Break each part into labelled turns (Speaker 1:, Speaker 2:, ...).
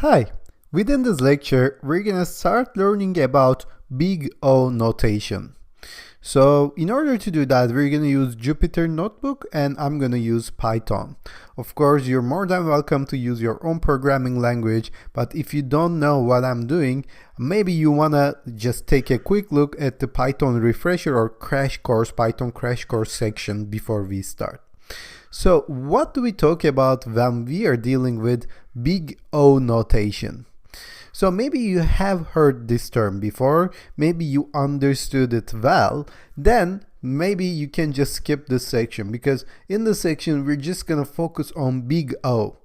Speaker 1: Hi, within this lecture, we're gonna start learning about big O notation. So in order to do that, we're gonna use Jupyter Notebook and I'm gonna use Python. Of course, you're more than welcome to use your own programming language, but if you don't know what I'm doing, maybe you wanna just take a quick look at the Python refresher or crash course, Python crash course section before we start. So what do we talk about when we are dealing with big O notation? So maybe you have heard this term before, maybe you understood it well, then maybe you can just skip this section because in this section we're just gonna focus on big O.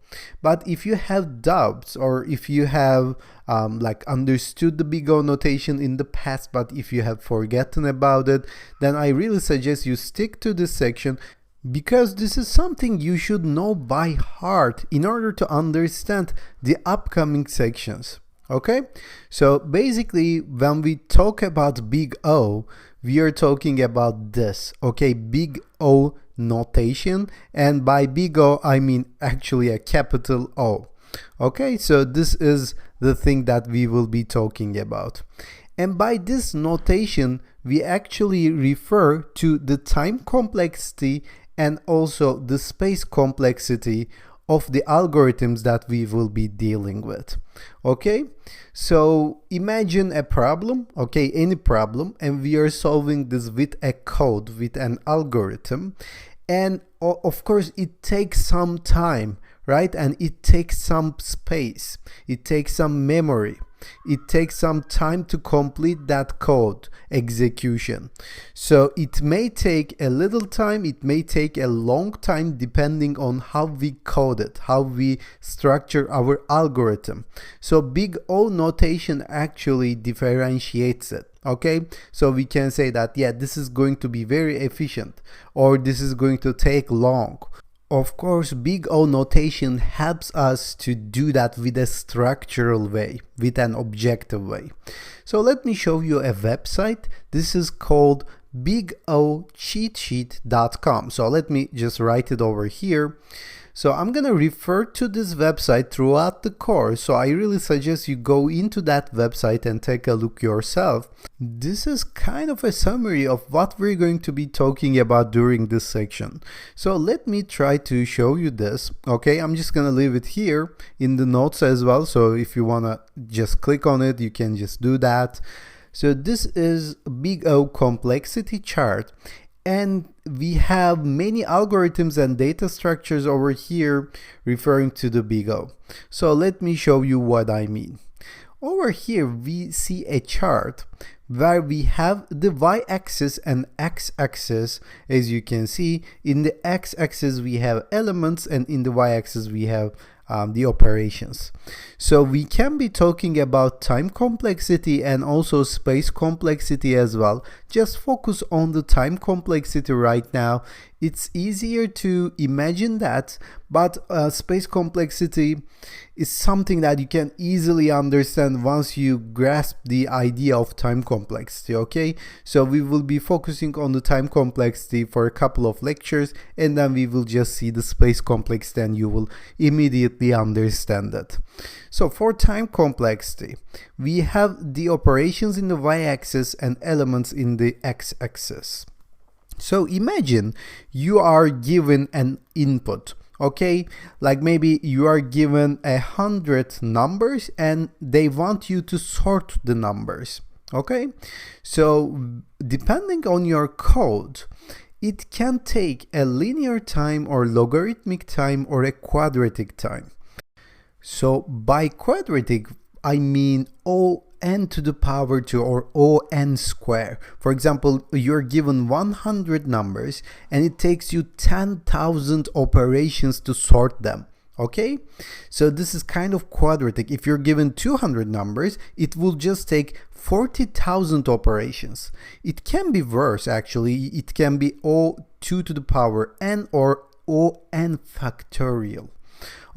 Speaker 1: But if you have doubts or if you have understood the big O notation in the past, but if you have forgotten about it, then I really suggest you stick to this section because this is something you should know by heart in order to understand the upcoming sections. Okay, so basically when we talk about big O, we are talking about this, okay, big O notation, and by big O I mean actually a capital O. Okay, so this is the thing that we will be talking about. And by this notation, we actually refer to the time complexity and also the space complexity of the algorithms that we will be dealing with. Okay, so imagine a problem, okay, any problem, and we are solving this with a code, with an algorithm, and of course it takes some time, right? And it takes some space, it takes some memory, it takes some time to complete that code execution. So it may take a little time, it may take a long time depending on how we code it, how we structure our algorithm. So big O notation actually differentiates it. Okay, so we can say that, yeah, this is going to be very efficient or this is going to take long. Of course, big O notation helps us to do that with a structural way, with an objective way. So let me show you a website. This is called bigocheatsheet.com. So let me just write it over here. So I'm gonna refer to this website throughout the course, so I really suggest you go into that website and take a look yourself. This is kind of a summary of what we're going to be talking about during this section. So let me try to show you this. Okay, I'm just gonna leave it here in the notes as well, so if you wanna just click on it, you can just do that. So this is big O complexity chart. And we have many algorithms and data structures over here referring to the big O. So let me show you what I mean. Over here we see a chart where we have the y-axis and x-axis. As you can see, in the x-axis we have elements and in the y-axis we have the operations. So we can be talking about time complexity and also space complexity as well. Just focus on the time complexity right now. It's easier to imagine that, but space complexity is something that you can easily understand once you grasp the idea of time complexity. Okay, so we will be focusing on the time complexity for a couple of lectures, and then we will just see the space complexity and you will immediately understand it. So for time complexity, we have the operations in the y-axis and elements in the x-axis. So imagine you are given an input, okay, like maybe you are given 100 numbers and they want you to sort the numbers. Okay, so depending on your code, it can take a linear time or logarithmic time or a quadratic time. So by quadratic, I mean n to the power 2 or n square. For example, you're given 100 numbers and it takes you 10,000 operations to sort them. Okay, so this is kind of quadratic. If you're given 200 numbers, it will just take 40,000 operations. It can be worse actually. It can be O2 to the power n or n factorial.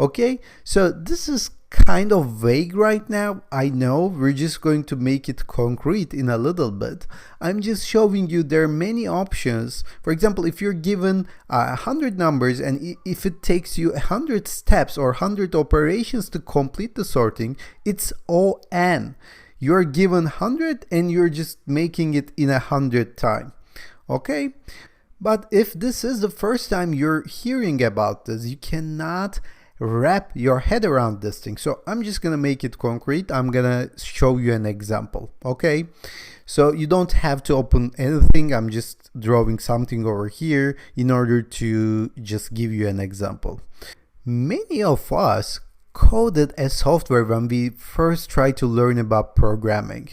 Speaker 1: Okay, so this is kind of vague right now. I know we're just going to make it concrete in a little bit. I'm just showing you there are many options. For example, if you're given 100 numbers and if it takes you 100 steps or 100 operations to complete the sorting, it's ON. You're given 100 and you're just making it in 100 time. Okay? But if this is the first time you're hearing about this, you cannot wrap your head around this thing. So I'm just gonna make it concrete. I'm gonna show you an example. Okay, so you don't have to open anything. I'm just drawing something over here in order to just give you an example. Many of us coded a software when we first tried to learn about programming.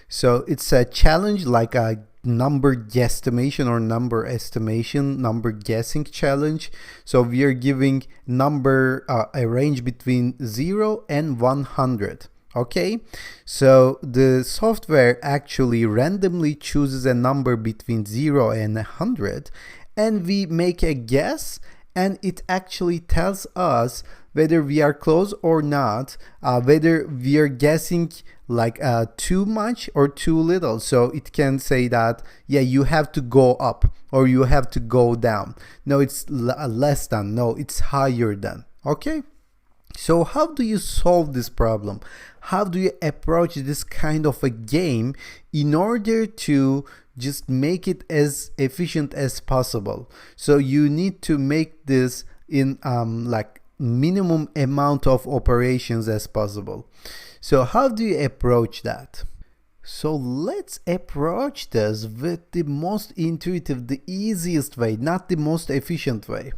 Speaker 1: So it's a challenge like a number guesstimation or number estimation, number guessing challenge. So we are giving number a range between 0 and 100. Okay, so the software actually randomly chooses a number between 0 and 100, and we make a guess, and it actually tells us whether we are close or not, whether we are guessing like too much or too little. So it can say that, yeah, you have to go up or you have to go down. No, it's less than. No, it's higher than. Okay, so how do you solve this problem? How do you approach this kind of a game in order to just make it as efficient as possible? So you need to make this in like minimum amount of operations as possible. So how do you approach that? So let's approach this with the most intuitive, the easiest way, not the most efficient way.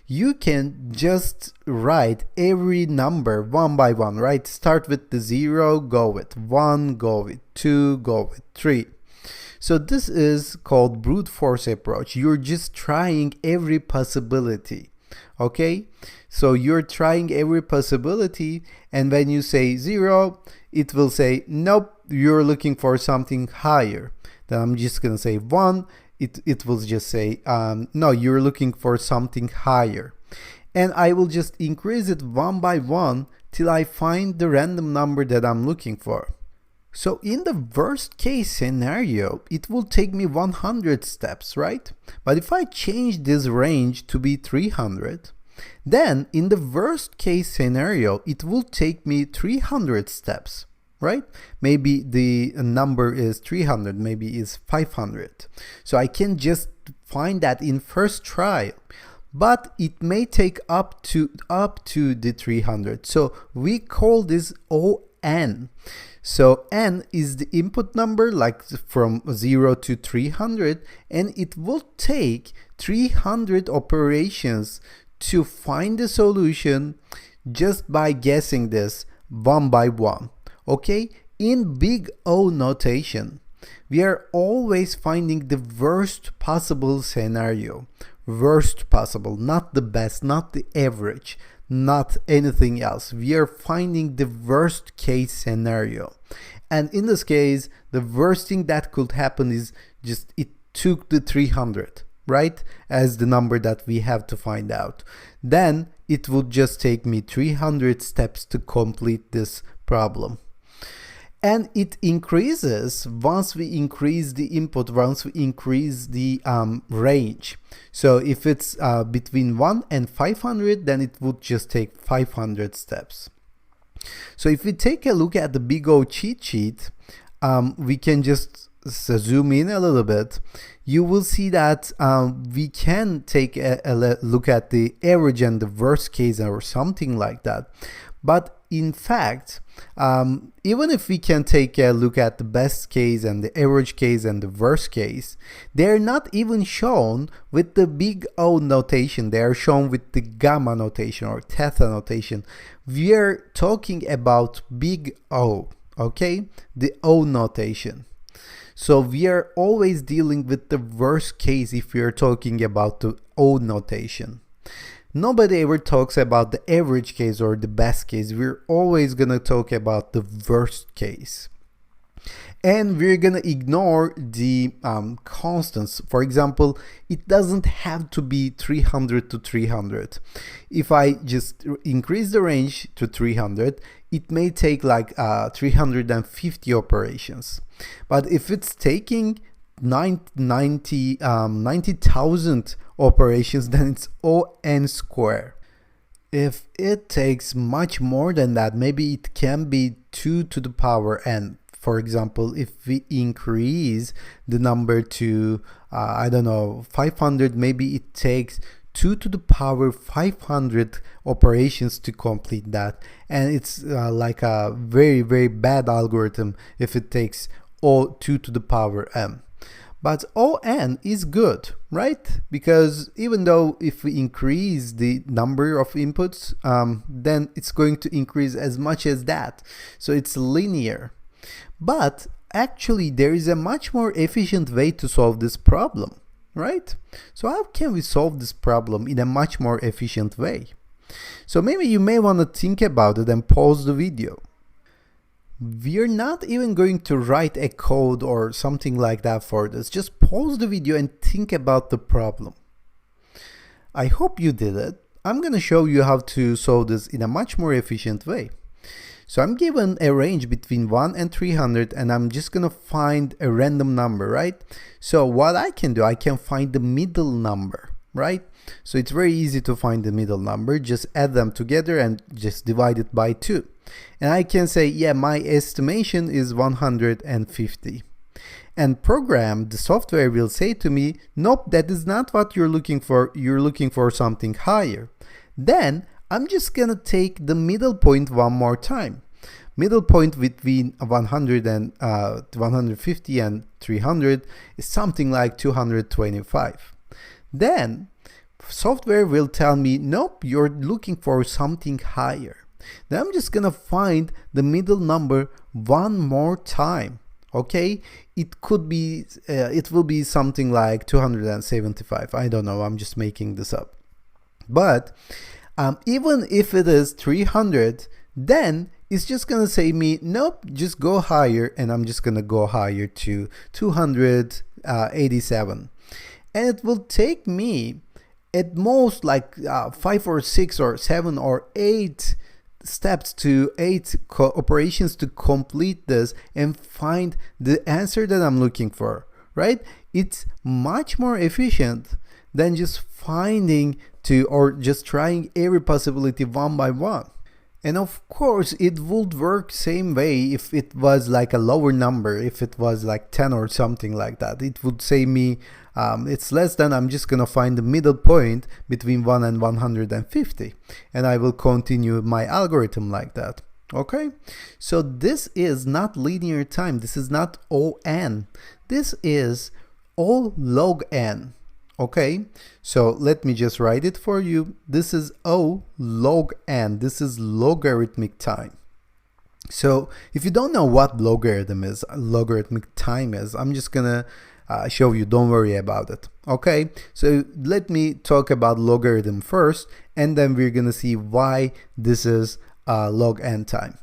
Speaker 1: You can just write every number one by one, right? Start with the 0, go with 1, go with 2, go with 3. So this is called brute force approach. You're just trying every possibility. Okay, so you're trying every possibility, and when you say 0, it will say nope, you're looking for something higher. Then I'm just gonna say 1, it will just say no, you're looking for something higher, and I will just increase it one by one till I find the random number that I'm looking for. So in the worst case scenario, it will take me 100 steps, right? But if I change this range to be 300, then in the worst case scenario, it will take me 300 steps, right? Maybe the number is 300, maybe is 500. So I can just find that in first try, but it may take up to the 300. So we call this ON. So n is the input number, like from 0 to 300, and it will take 300 operations to find the solution just by guessing this one by one. Okay, in big O notation, we are always finding the worst possible scenario. Worst possible, not the best, not the average, not anything else. We are finding the worst case scenario. And in this case, the worst thing that could happen is just it took the 300, right, as the number that we have to find out. Then it would just take me 300 steps to complete this problem. And it increases once we increase the input, once we increase the range. So if it's between 1 and 500, then it would just take 500 steps. So if we take a look at the Big O cheat sheet, we can just zoom in a little bit. You will see that we can take a look at the average and the worst case or something like that. But in fact, even if we can take a look at the best case and the average case and the worst case, they're not even shown with the big O notation. They are shown with the gamma notation or theta notation. We are talking about big O, okay? The O notation. So we are always dealing with the worst case if we are talking about the O notation. Nobody ever talks about the average case or the best case. We're always going to talk about the worst case. And we're gonna ignore the constants. For example, it doesn't have to be 300 to 300. If I just increase the range to 300, it may take like 350 operations. But if it's taking 90,000 operations, then it's O(n) square. If it takes much more than that, maybe it can be 2 to the power n. For example, if we increase the number to, I don't know, 500, maybe it takes 2 to the power 500 operations to complete that. And it's like a very, very bad algorithm if it takes 2 to the power m. But O(n) is good, right? Because even though if we increase the number of inputs, then it's going to increase as much as that. So it's linear. But actually, there is a much more efficient way to solve this problem, right? So how can we solve this problem in a much more efficient way? So maybe you may want to think about it and pause the video. We're not even going to write a code or something like that for this. Just pause the video and think about the problem. I hope you did it. I'm going to show you how to solve this in a much more efficient way. So I'm given a range between 1 and 300, and I'm just going to find a random number, right? So what I can do, I can find the middle number, right? So it's very easy to find the middle number. Just add them together and just divide it by 2. And I can say, yeah, my estimation is 150. And program, the software will say to me, nope, that is not what you're looking for. You're looking for something higher. Then I'm just gonna take the middle point one more time. Middle point between 150 and 300 is something like 225. Then software will tell me, nope, you're looking for something higher. Then I'm just gonna find the middle number one more time. Okay, it could be, it will be something like 275. I don't know, I'm just making this up. But even if it is 300, then it's just gonna say me, nope, just go higher, and I'm just gonna go higher to 287. And it will take me at most like 5 or 6 or 7 or 8 steps to 8 operations to complete this and find the answer that I'm looking for, right? It's much more efficient than just finding or just trying every possibility one by one. And of course, it would work same way if it was like a lower number, if it was like 10 or something like that. It would say me, it's less than, I'm just gonna find the middle point between 1 and 150. And I will continue my algorithm like that. Okay, so this is not linear time. This is not O(n). This is O log n. Okay, so let me just write it for you. This is O log n. This is logarithmic time. So if you don't know what logarithmic time is, I'm just gonna show you. Don't worry about it. Okay, so let me talk about logarithm first, and then we're gonna see why this is log n time.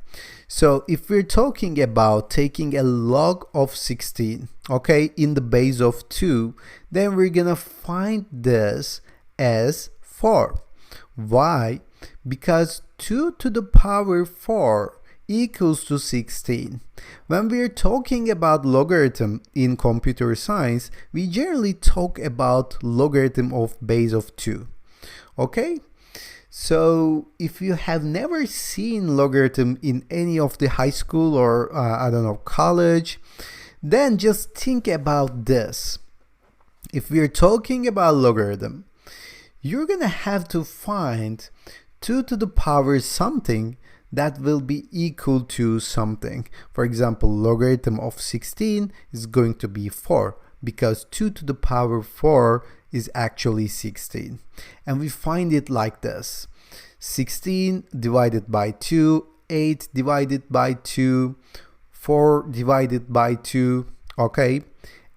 Speaker 1: So if we're talking about taking a log of 16, okay, in the base of 2, then we're gonna find this as 4. Why? Because 2 to the power 4 equals to 16. When we're talking about logarithm in computer science, we generally talk about logarithm of base of 2. Okay? So if you have never seen logarithm in any of the high school or I don't know, college, then just think about this. If we're talking about logarithm, you're gonna have to find 2 to the power something that will be equal to something. For example, logarithm of 16 is going to be 4 because 2 to the power 4 is actually 16. And we find it like this. 16 divided by 2, 8 divided by 2, 4 divided by 2, okay?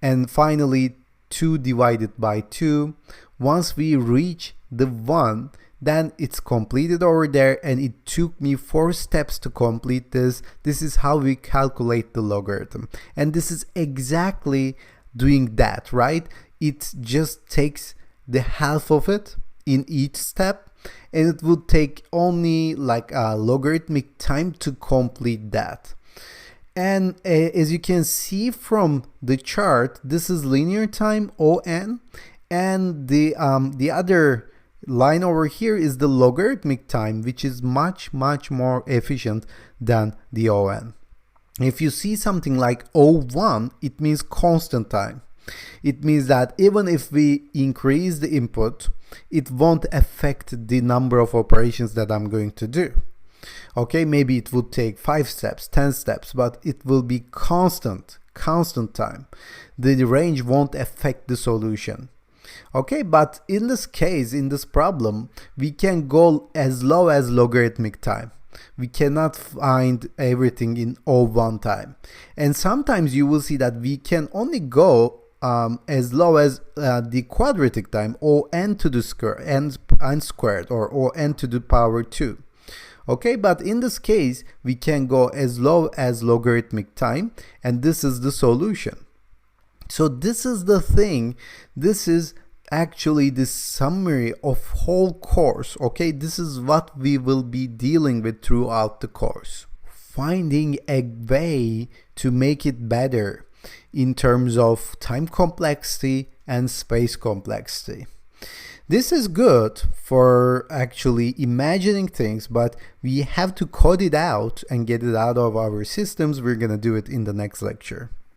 Speaker 1: And finally 2 divided by 2. Once we reach the 1, then it's completed over there, and it took me 4 steps to complete this. This is how we calculate the logarithm, and this is exactly doing that, right? It just takes the half of it in each step, and it would take only like a logarithmic time to complete that. And as you can see from the chart, this is linear time, ON, and the other line over here is the logarithmic time, which is much more efficient than the ON. If you see something like O1, it means constant time. It means that even if we increase the input, it won't affect the number of operations that I'm going to do. Okay, maybe it would take 5 steps, 10 steps, but it will be constant time. The range won't affect the solution. Okay, but in this case, in this problem, we can go as low as logarithmic time. We cannot find everything in O1 time. And sometimes you will see that we can only go as low as the quadratic time, or n to the square, n squared, or n to the power 2. Okay, but in this case, we can go as low as logarithmic time, and this is the solution. So this is the thing. This is actually the summary of whole course. Okay, this is what we will be dealing with throughout the course. Finding a way to make it better in terms of time complexity and space complexity. This is good for actually imagining things, but we have to code it out and get it out of our systems. We're gonna do it in the next lecture.